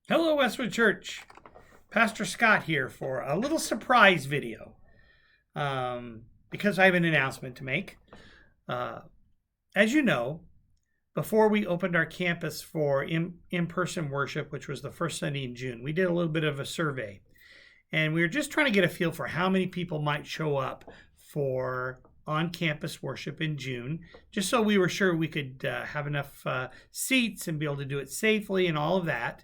Hello, Westwood Church. Pastor Scott here for a little surprise video because I have an announcement to make. As you know, before we opened our campus for in-person worship, which was the first Sunday in June, we did a little bit of a survey. And we were just trying to get a feel for how many people might show up for on-campus worship in June, just so we were sure we could have enough seats and be able to do it safely and all of that.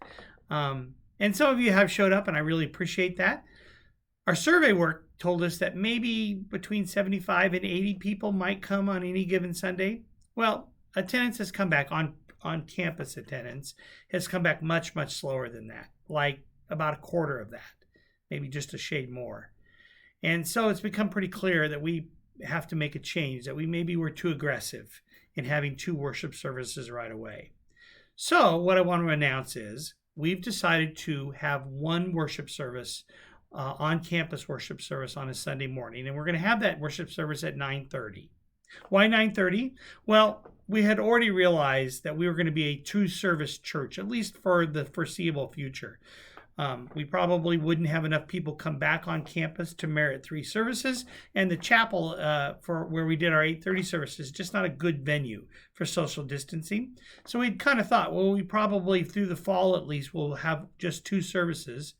And some of you have showed up, and I really appreciate that. Our survey work told us that maybe between 75 and 80 people might come on any given Sunday. Well, attendance has come back on campus attendance has come back much, much slower than that, like about a quarter of that, maybe just a shade more. And so it's become pretty clear that we have to make a change, that we maybe were too aggressive in having 2 worship services right away. So what I want to announce is we've decided to have 1 worship service, on-campus worship service on a Sunday morning, and we're going to have that worship service at 9:30. Why 9:30? Well, we had already realized that we were going to be a 2-service church, at least for the foreseeable future. We probably wouldn't have enough people come back on campus to merit 3 services, and the chapel for where we did our 8:30 service is just not a good venue for social distancing. So we kind of thought, well, we probably through the fall at least will have just 2 services.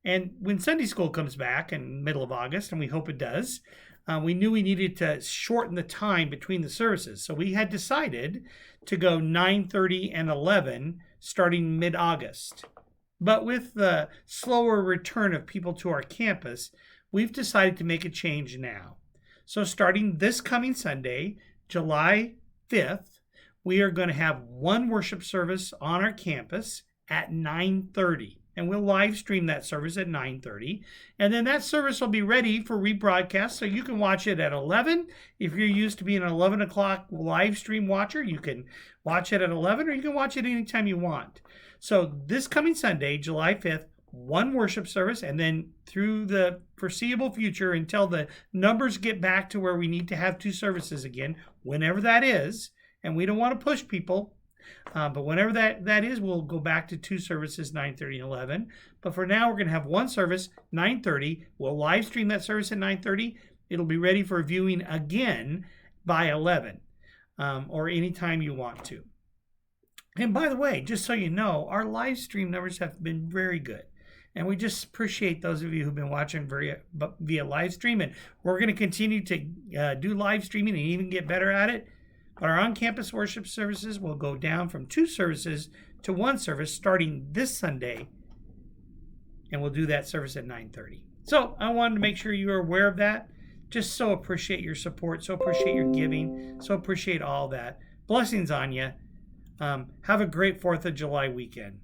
And when Sunday school comes back in the middle of August, and we hope it does, we knew we needed to shorten the time between the services. So we had decided to go 9:30 and 11 starting mid-August. But with the slower return of people to our campus, we've decided to make a change now. So starting this coming Sunday, July 5th, we are going to have 1 worship service on our campus at 9:30. And we'll live stream that service at 9:30. And then that service will be ready for rebroadcast, so you can watch it at 11. If you're used to being an 11 o'clock live stream watcher, you can watch it at 11, or you can watch it anytime you want. So this coming Sunday, July 5th, 1 worship service, and then through the foreseeable future until the numbers get back to where we need to have 2 services again, whenever that is, and we don't want to push people, but whenever that is, we'll go back to 2 services, 9:30 and 11. But for now, we're going to have 1 service, 9:30. We'll live stream that service at 9:30. It'll be ready for viewing again by 11, or anytime you want to. And by the way, just so you know, our live stream numbers have been very good. And we just appreciate those of you who've been watching via live stream. And we're going to continue to do live streaming and even get better at it. But our on-campus worship services will go down from 2 services to 1 service starting this Sunday. And we'll do that service at 9:30. So I wanted to make sure you are aware of that. Just so appreciate your support. So appreciate your giving. So appreciate all that. Blessings on you. Have a great 4th of July weekend.